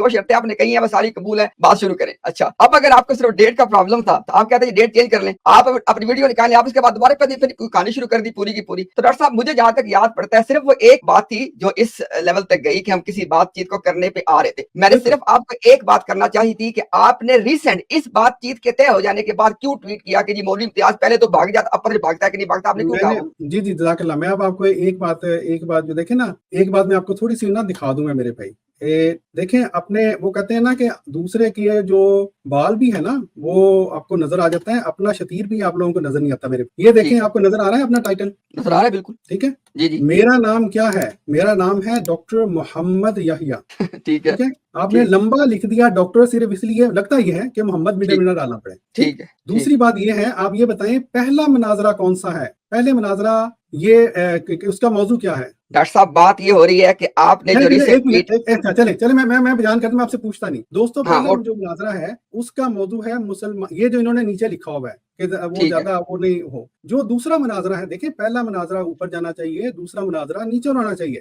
جو شرطیں آپ نے کہی ہیں وہ ساری قبول ہیں, بات شروع کریں. اچھا, اب اگر آپ کو صرف ڈیٹ کا پرابلم تھا تو آپ کہتے ہیں ڈیٹ چینج کر لیں, آپ اپنی ویڈیو نکالیں, آپ اس کے بعد دوبارہ پھر کہانی شروع کر دی پوری کی پوری. تو ڈاکٹر صاحب مجھے جہاں تک یاد پڑتا ہے صرف وہ ایک بات تھی جو اس لیول تک گئی کہ ہم کسی بات چیت کو کرنے پہ آ رہے تھے. میں نے صرف آپ کو ایک بات کرنا چاہی تھی کہ آپ نے ریسنٹ اس بات چیت کے طے ہو جانے کے بعد کیوں ٹویٹ کیا کہ جی مولوی امتیاز پہلے تو بھاگ جاتا, اب پتہ نہیں بھاگتا ہے کہ نہیں بھاگتا, آپ نے کیوں کہا؟ جی جزاک اللہ. میں اب آپ کو ایک بات جو دیکھیں نا, ایک بات میں آپ کو تھوڑی سی نا دکھا دوں گا میرے بھائی. دیکھیں اپنے وہ کہتے ہیں نا کہ دوسرے کی جو بال بھی ہے نا وہ آپ کو نظر آ جاتا ہے, اپنا شتیر بھی آپ لوگوں کو نظر نہیں آتا میرے. یہ دیکھیں آپ کو نظر آ رہا ہے اپنا ٹائٹل؟ نظر آ رہا ہے بالکل. ٹھیک ہے جی جی. میرا نام کیا ہے؟ میرا نام ہے ڈاکٹر محمد یحییٰ. ٹھیک ہے, آپ نے لمبا لکھ دیا ڈاکٹر, صرف اس لیے لگتا یہ ہے کہ محمد میڈا ڈالنا پڑے. ٹھیک ہے. دوسری بات یہ ہے, آپ یہ بتائیں پہلا مناظرہ کون سا ہے؟ پہلے مناظرہ یہ اس کا موضوع کیا ہے؟ ڈاکٹر صاحب بات یہ ہو رہی ہے کہ آپ نے جو چلے میں بیان کرتا ہوں, آپ سے پوچھتا نہیں. دوستوں پہلا جو مناظرہ ہے اس کا موضوع ہے مسلمان, یہ جو انہوں نے نیچے لکھا ہوا ہے کہ وہ زیادہ وہ نہیں ہو. جو دوسرا مناظرہ ہے دیکھیں, پہلا مناظرہ اوپر جانا چاہیے, دوسرا مناظرہ نیچے ہونا چاہیے.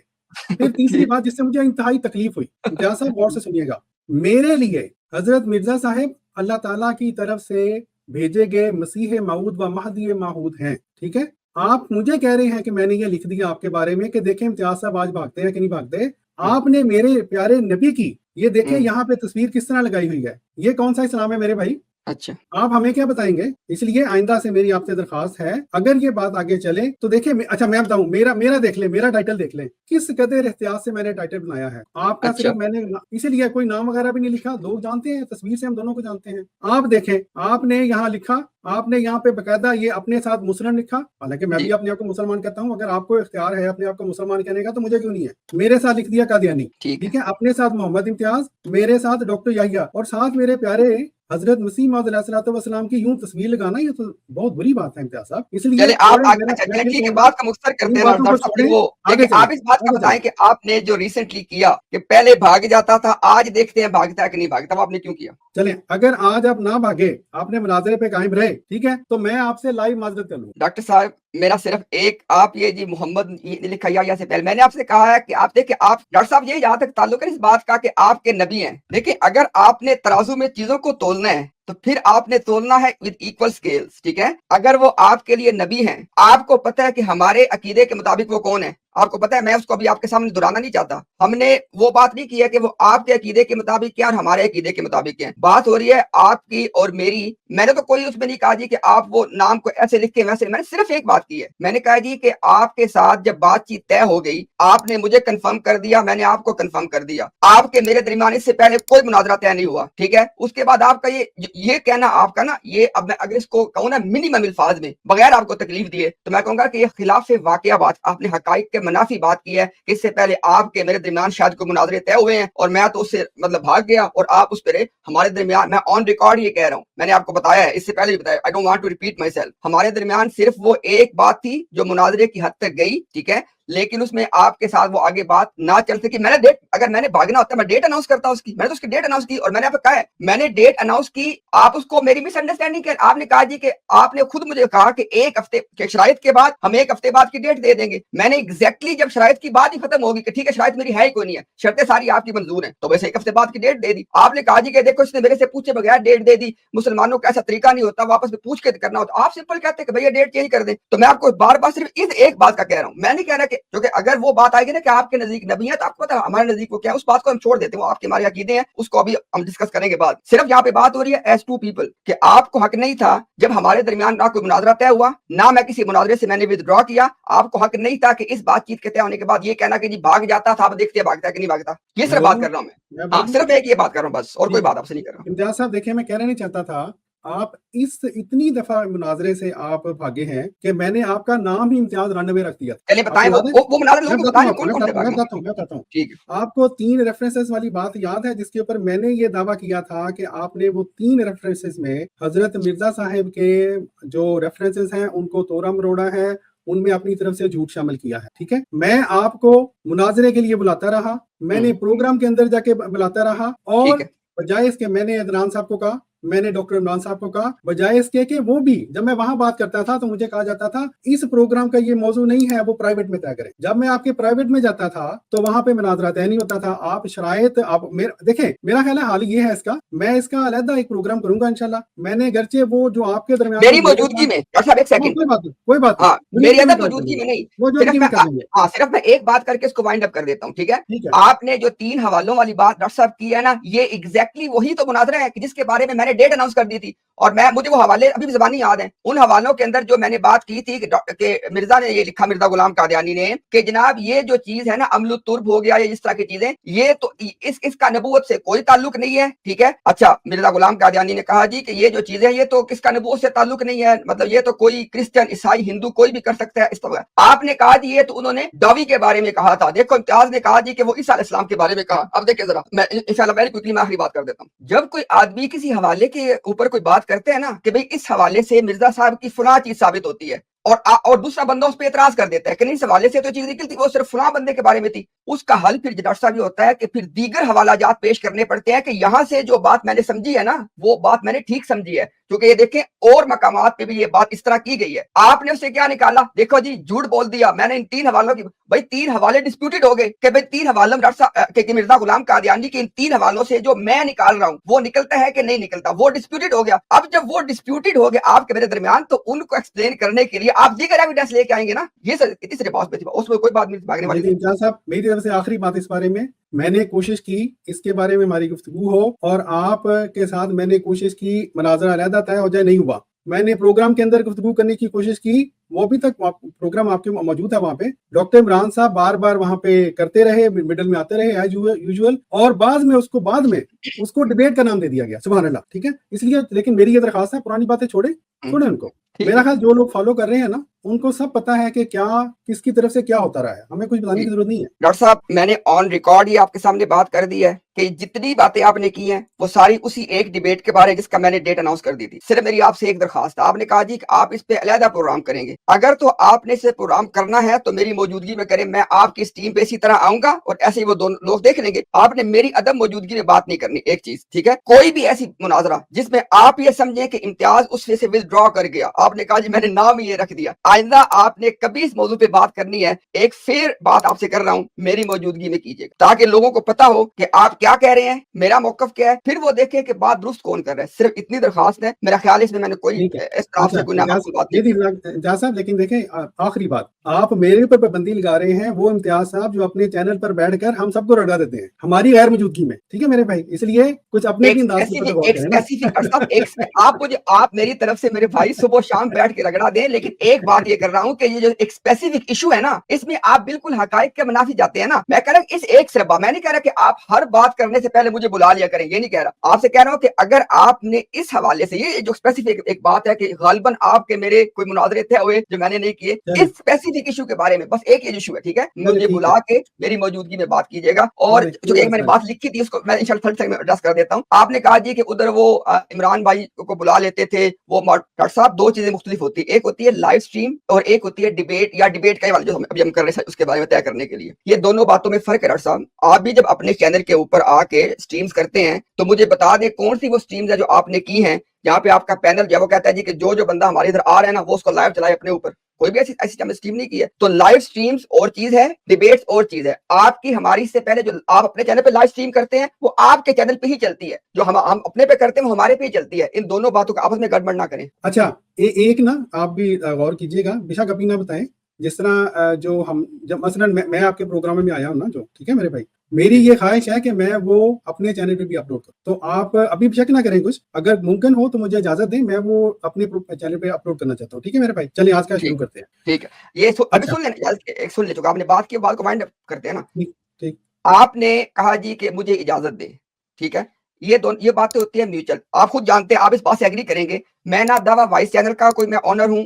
پھر تیسری بات جس سے مجھے انتہائی تکلیف ہوئی, امتیاز صاحب غور سے سنیے گا, میرے لیے حضرت مرزا صاحب اللہ تعالیٰ کی طرف سے بھیجے گئے مسیح موعود و مہدی موعود ہیں. ٹھیک ہے, آپ مجھے کہہ رہے ہیں کہ میں نے یہ لکھ دیا آپ کے بارے میں کہ دیکھیں امتیاز صاحب آج بھاگتے ہیں کہ نہیں بھاگتے. آپ نے میرے پیارے نبی کی یہ دیکھیں یہاں پہ تصویر کس طرح لگائی ہوئی ہے, یہ کون سا اسلام ہے میرے بھائی؟ اچھا, آپ ہمیں کیا بتائیں گے؟ اس لیے آئندہ سے میری آپ سے درخواست ہے, اگر یہ بات آگے چلے تو دیکھیں. اچھا میں بتاؤں, میرا دیکھ لیں, میرا ٹائٹل دیکھ لیں, کس قدر احتیاط سے میں نے ٹائٹل بنایا ہے. آپ کا صرف میں نے اسی لیے کوئی نام وغیرہ بھی نہیں لکھا, لوگ جانتے ہیں, تصویر سے ہم دونوں کو جانتے ہیں. آپ دیکھیں, آپ نے یہاں لکھا, آپ نے یہاں پہ باقاعدہ یہ اپنے ساتھ مسلم لکھا, حالانکہ میں بھی اپنے آپ کو مسلمان کہتا ہوں. اگر آپ کو اختیار ہے اپنے آپ کو مسلمان کہنے کا تو مجھے کیوں نہیں ہے؟ میرے ساتھ لکھ دیا قادیانی. ٹھیک ہے, اپنے ساتھ محمد امتیاز, میرے ساتھ ڈاکٹر یحییٰ, اور ساتھ میرے پیارے حضرت مسیح موعود علیہ الصلوۃ والسلام کی یوں تصویر لگانا, یہ تو بہت بری بات ہے امتیاز صاحب. اس لیے بات کا مختصر کرتے ہیں, آپ اس بات کا بتائیں کہ آپ نے جو ریسنٹلی کیا کہ پہلے بھاگ جاتا تھا, آج دیکھتے ہیں بھاگتا ہے کہ نہیں بھاگتا, وہ آپ نے کیوں کیا؟ چلیں, اگر آج آپ نہ بھاگے, آپ نے مناظرے پہ قائم رہے, ٹھیک ہے, تو میں آپ سے لائیو معذرت کر لوں. ڈاکٹر صاحب میرا صرف ایک, آپ یہ جی محمد لکھا یا سے پہلے میں نے آپ سے کہا ہے کہ آپ دیکھیں, آپ ڈاکٹر صاحب یہ یہاں تک تعلق ہے اس بات کا کہ آپ کے نبی ہیں. دیکھیں اگر آپ نے ترازو میں چیزوں کو تولنا ہے تو پھر آپ نے تولنا ہے with equal scales. ٹھیک ہے, اگر وہ آپ کے لیے نبی ہیں, آپ کو پتہ ہے کہ ہمارے عقیدے کے مطابق وہ کون ہے, آپ کو پتہ ہے, میں اس کو ابھی آپ کے سامنے دہرانا نہیں چاہتا. ہم نے وہ بات نہیں کی ہے کہ وہ آپ کے عقیدے کے مطابق کیا اور ہمارے عقیدے کے مطابق کیا. بات ہو رہی ہے آپ کی اور میری. میں نے تو کوئی اس میں نہیں کہا جی کہ آپ وہ نام کو ایسے لکھ کے ویسے, میں نے صرف ایک بات کی ہے, میں نے کہا جی کہ آپ کے ساتھ جب بات چیت طے ہو گئی, آپ نے مجھے کنفرم کر دیا, میں نے آپ کو کنفرم کر دیا, آپ کے میرے درمیان اس سے پہلے کوئی مناظرہ طے نہیں ہوا. ٹھیک ہے, اس کے بعد آپ کا یہ کہنا, آپ کا نا یہ, اب میں اگر اس کو کہوں نا منیمم الفاظ میں بغیر آپ کو تکلیف دیے, تو میں کہوں گا کہ یہ خلاف واقعہ بات, آپ نے حقائق کے منافی بات کی ہے کہ اس سے پہلے آپ کے میرے درمیان شاید کوئی مناظرے طے ہوئے ہیں اور میں تو اس سے مطلب بھاگ گیا اور آپ اس پہ رہے. ہمارے درمیان, میں آن ریکارڈ یہ کہہ رہا ہوں, میں نے آپ کو بتایا ہے, اس سے پہلے بھی بتایا, I don't want to repeat myself, ہمارے درمیان صرف وہ ایک بات تھی جو مناظرے کی حد تک گئی. ٹھیک ہے, لیکن اس میں آپ کے ساتھ وہ آگے بات نہ چل سکی. میں نے ڈیٹ, اگر میں نے بھاگنا ہوتا میں ڈیٹ اناؤنس کرتا اس کی, میں نے تو اس کی ڈیٹ اناؤنس کی, اور میں نے آپ کو کہا ہے میں نے ڈیٹ اناؤنس کی. آپ اس کو میری مس انڈرسٹینڈنگ کر, آپ نے کہا جی کہ آپ نے خود مجھے کہا کہ ایک ہفتے کے شرائط کے بعد ہم ایک ہفتے بعد کی ڈیٹ دے دیں گے. میں نے ایگزیکٹلی جب شرائط کی بات ہی ختم ہوگی کہ ٹھیک ہے شرائط میری ہے ہی کوئی نہیں ہے, شرطیں ساری آپ کی منظور ہیں, تو ویسے ایک ہفتے بعد کی ڈیٹ دے دی. آپ نے کہا جی کہ دیکھو اس نے میرے سے پوچھے بغیر ڈیٹ دے دی, مسلمانوں کا ایسا طریقہ نہیں ہوتا, واپس میں پوچھ کے کرنا ہوتا. آپ سمپل کہتے ہیں کہ بھئی ڈیٹ چینج کر دیں. تو میں آپ کو بار بار صرف اس ایک بات کا کہہ رہا ہوں, میں نہیں کہہ رہا کہ کیونکہ اگر وہ بات آئے گی نا کہ آپ کے نزدیک نبی ہیں, تو آپ کو پتا ہمارے نزدیک وہ کیا ہے, اس بات کو ہم چھوڑ دیتے ہیں, وہ آپ کے ہمارے عقیدے ہیں, اس کو ابھی ہم ڈسکس کریں گے بعد. صرف یہاں پہ بات ہو رہی ہے ایز ٹو پیپل کہ آپ کو حق نہیں تھا جب ہمارے درمیان نہ کوئی مناظرہ طے ہوا, نہ میں کسی مناظرے سے میں نے ودرا کیا, آپ کو حق نہیں تھا کہ اس بات چیت کے طے ہونے کے بعد یہ کہنا کہ جی بھاگ جاتا تھا, اب دیکھتے بھاگتا ہے کہ نہیں بھاگتا. یہ صرف بات کر رہا ہوں میں, ہاں صرف ایک یہ بات کر رہا ہوں بس, اور کوئی بات آپ سے نہیں کر رہا. امتیاز صاحب دیکھیں, میں کہنا نہیں چاہتا تھا, آپ اس اتنی دفعہ مناظرے سے آپ بھاگے ہیں کہ میں نے آپ کا نام ہی امتیاز 99 رکھ دیا. چلیے بتائیں, وہ مناظرے لوگوں کو بتائیں کون کون سے بھاگے. میں بتاتا ہوں. آپ کو 3 ریفرنسز والی بات یاد ہے جس کے اوپر میں نے یہ دعویٰ کیا تھا کہ آپ نے وہ 3 ریفرنسز میں حضرت مرزا صاحب کے جو ریفرنسز ہیں ان کو توڑا مروڑا ہے, ان میں اپنی طرف سے جھوٹ شامل کیا ہے. ٹھیک ہے, میں آپ کو مناظرے کے لیے بلاتا رہا, میں نے پروگرام کے اندر جا کے بلاتا رہا, اور بجائے اس کے میں نے عدنان صاحب کو کہا میں نے ڈاکٹر عمران صاحب کو کہا بجائے اس کے کہ وہ بھی جب میں وہاں بات کرتا تھا تو مجھے کہا جاتا تھا اس پروگرام کا یہ موضوع نہیں ہے, وہ پرائیویٹ میں طے کریں. جب میں آپ کے پرائیویٹ میں جاتا تھا تو وہاں پہ مناظرہ طے نہیں ہوتا تھا. آپ شرائط آپ دیکھیں, میرا خیال ہے حال یہ ہے اس کا, میں اس کا علیحدہ ایک پروگرام کروں گا انشاءاللہ. میں نے گرچہ وہ جو آپ کے درمیان میری موجودگی میں ڈاکٹر صاحب ایک سیکنڈ, کوئی بات ہاں نہیں, میری عدم موجودگی میں نہیں, موجودگی میں کر دیں گے. صرف میں ایک بات کر کے اس کو وائنڈ اپ کر دیتا ہوں, ٹھیک ہے. ٹھیک ہے, آپ نے جو 3 حوالوں والی بات ڈاکٹر صاحب کی ہے نا, یہ ایگزیکٹلی وہی تو مناظرہ ہے کہ جس کے بارے میں نے ڈیٹ اناؤنس کر دی تھی, اور مجھے وہ حوالے ابھی بھی زبانی یاد ہیں. ان حوالوں کے اندر جو میں نے بات کی تھی کہ مرزا نے یہ لکھا, مرزا غلام قادیانی نے, کہ جناب یہ جو چیز ہے نا عمل الترب ہو گیا یا اس طرح کی چیزیں, یہ تو اس کا نبوت سے کوئی تعلق نہیں ہے, ٹھیک ہے. اچھا, مرزا غلام قادیانی نے کہا جی کہ یہ جو چیزیں یہ تو کس کا نبوت سے تعلق نہیں ہے, مطلب یہ تو کوئی کرسچن عیسائی ہندو کوئی بھی کر سکتا ہے اس طرح. آپ نے کہا جی یہ تو انہوں نے ڈاوی کے بارے میں کہا تھا. دیکھو امتیاز نے کہا جی کہ وہ عیسیٰ علیہ السلام کے بارے میں کہا. اب دیکھیں ذرا, میں انشاءاللہ ویری کوئکلی میں آخری بات کر دیتا ہوں. جب کوئی آدمی کسی حوالے کے اوپر کوئی بات کرتے ہیں نا کہ بھئی اس حوالے سے مرزا صاحب کی فلاں چیز ثابت ہوتی ہے, اور دوسرا بندہ اس پہ اعتراض کر دیتا ہے کہ نہیں اس حوالے سے تو چیز نکلتی, وہ صرف فلاں بندے کے بارے میں تھی, اس کا حل پھر ڈاکٹر صاحب یہ ہوتا ہے کہ پھر دیگر حوالہ جات پیش کرنے پڑتے ہیں کہ یہاں سے جو بات میں نے سمجھی ہے نا وہ بات میں نے ٹھیک سمجھی ہے, کیونکہ یہ دیکھیں اور مقامات پہ بھی یہ بات اس طرح کی گئی ہے. آپ نے اسے کیا نکالا, دیکھو جی جھوٹ بول دیا میں نے ان 3 حوالوں کی. بھائی 3 حوالے ڈسپیوٹڈ ہو گئے کہ بھائی 3 حوالوں ڈاکٹر صاحب کہ مرزا غلام قادیانی کے ان 3 حوالوں سے جو میں نکال رہا ہوں وہ نکلتا ہے کہ نہیں نکلتا, وہ ڈسپیوٹڈ ہو گیا. اب جب وہ ڈسپیوٹڈ ہو گیا آپ کے میرے درمیان, تو ان کو ایکسپلین کرنے کے لیے آپ دیگر ایویڈنس لے کے آئیں گے نا. یہ اتنی سی بات تھی, اس میں کوئی بات نہیں بھاگنے والی. لیکن امتیاز صاحب میری طرف سے آخری بات اس بارے میں نے کوشش کی اس کے بارے میں ہماری گفتگو ہو, اور آپ کے ساتھ میں نے کوشش کی مناظرہ علیحدہ طے ہو جائے, نہیں ہوا. میں نے پروگرام کے اندر گفتگو کرنے کی کوشش کی, وہ بھی تک پروگرام آپ کے موجود ہے وہاں پہ. ڈاکٹر عمران صاحب بار بار وہاں پہ کرتے رہے, مڈل میں آتے رہے ایز یوزول, اور بعد میں اس کو ڈبیٹ کا نام دے دیا گیا. سبحان اللہ, ٹھیک ہے. اس لیے لیکن میری یہ درخواست ہے, پرانی باتیں چھوڑیں ان کو. میرا خیال جو لوگ فالو کر رہے ہیں نا ان کو سب پتا ہے کہ کیا کس کی طرف سے کیا ہوتا رہا ہے, ہمیں کچھ بتانے کی ضرورت نہیں ہے. ڈاکٹر صاحب میں نے آن ریکارڈ ہی آپ کے سامنے بات کر دی ہے کہ جتنی باتیں آپ نے کی ہیں وہ ساری اسی ایک ڈیبیٹ کے بارے جس کا میں نے ڈیٹ اناؤنس کر دی تھی. صرف میری آپ سے ایک درخواست ہے, آپ نے کہا جی کہ آپ اس پہ علیحدہ پروگرام کریں گے, اگر تو آپ نے اسے پروگرام کرنا ہے تو میری موجودگی میں کریں, میں آپ کی اس ٹیم پہ اسی طرح آؤں گا اور ایسے ہی وہ دونوں لوگ دیکھ لیں گے. آپ نے میری عدم موجودگی میں بات نہیں کرنی. ایک چیز ٹھیک ہے, کوئی بھی ایسی مناظرہ جس میں آپ یہ سمجھیں کہ امتیاز اس سے ودرا کر گیا, آپ نے کہا جی میں نے نام ہی یہ رکھ دیا, آئندہ آپ نے کبھی اس موضوع پہ بات کرنی ہے, ایک فیر بات آپ سے کر رہا ہوں, میری موجودگی میں کیجیے گا تاکہ لوگوں کو پتا ہو کہ آپ کیا کہہ رہے ہیں, میرا موقف کیا ہے, پھر وہ دیکھیں کہ بات درست کون کر رہا ہے. صرف اتنی درخواست ہے, میرا خیال ہے اس میں نے کوئی اس طرح سے کوئی نامعقول بات نہیں کی. امتیاز صاحب لیکن دیکھیں آخری بات, آپ میرے اوپر پابندی لگا رہے ہیں, وہ امتیاز صاحب جو اپنے چینل پر بیٹھ کر ہم سب کو رگڑا دیتے ہیں ہماری غیر موجودگی میں, ٹھیک ہے میرے بھائی, اس لیے کچھ اپنے بھی انداز کے اوپر آپ میری طرف سے میرے بھائی صبح شام بیٹھ کے رگڑا دیں, لیکن ایک بات یہ کر رہا ہوں کہ یہ جو ایک اسپیسیفک ایشو ہے نا اس میں آپ بالکل حقائق کے منافی جاتے ہیں نا. میں کہہ رہا ہوں اس ایک سے میں نہیں کہہ رہا کہ آپ ہر بات کرنے سے پہلے مجھے بلا لیا کریں, یہ نہیں کہہ رہا. آپ سے کہہ رہا ہوں کہ اگر آپ نے اس حوالے سے یہ جو اسپیسیفک ایک بات ہے کہ غالباً آپ کے میرے کوئی مناظرے طے ہوئے جو میں نے نہیں کیے, اس اسپیسیفک ایشو کے بارے میں بس ایک یہ ایشو ہے, ٹھیک ہے, مجھے بلا کے میری موجودگی میں بات کیجیے گا. اور جو ایک میں نے بات لکھی تھی اس کو میں انشاءاللہ تھرڈ سیگمنٹ میں ایڈریس کر دیتا ہوں. آپ نے کہا جی کہ ادھر وہ عمران بھائی کو بلا لیتے تھے, وہ ڈاکٹر صاحب دو چیزیں مختلف ہوتی ہیں, ایک ہوتی ہے لائیو سٹریم اور ایک ہوتی ہے ڈیبیٹ یا ڈیبیٹ کا جو ابھی ہم کر رہے ہیں اس کے بارے میں طے کرنے کے لیے. یہ دونوں باتوں میں فرق ہے ڈاکٹر صاحب. آپ بھی جب اپنے چینل کے اوپر آ کے سٹریمز کرتے ہیں تو مجھے بتا دیں کون سی وہ سٹریمز ہے جو آپ نے کی ہیں جہاں پہ آپ کا پینل جو وہ کہتا ہے جی کہ جو بندہ ہمارے ادھر آ رہا ہے نا وہ اس کو لائیو چلائے اپنے اوپر. کوئی بھی ایسی ہم نے سٹریم نہیں کی ہے. تو لائیو سٹریمز اور چیز ہے, ڈیبیٹس اور چیز ہے. آپ کی ہماری سے پہلے جو آپ اپنے چینل پہ لائیو سٹریم کرتے ہیں وہ آپ کے چینل پہ ہی چلتی ہے, جو ہم اپنے پہ کرتے ہیں وہ ہمارے پہ ہی چلتی ہے. ان دونوں باتوں کا آپس میں گڑبڑ نہ کریں. اچھا ایک نا آپ بھی غور کیجیے گا, بے شک ابھی نہ بتائیں, جس طرح جو ہم جب مثلا میں آپ کے پروگرام میں آیا ہوں نا جو, ٹھیک ہے میرے بھائی, میری یہ خواہش ہے کہ میں وہ اپنے چینل پہ بھی اپلوڈ کروں. تو آپ ابھی شک نہ کریں, کچھ اگر ممکن ہو تو مجھے اجازت دیں, میں وہ اپنے چینل پہ اپلوڈ کرنا چاہتا ہوں. ٹھیک ہے میرے بھائی, چلیے آج کا شروع کرتے ہیں. ٹھیک ہے, یہ ابھی سن لیں چکا آپ نے بات کی, بات کو وائنڈ اپ کرتے ہیں نا. ٹھیک, آپ نے کہا جی کہ مجھے اجازت دیں, ٹھیک ہے, یہ باتیں ہوتی ہیں میوچل. آپ خود جانتے ہیں, آپ اس بات سے ایگری کریں گے, میں نہ دعویٰ وائس چینل کا کوئی میں آنر ہوں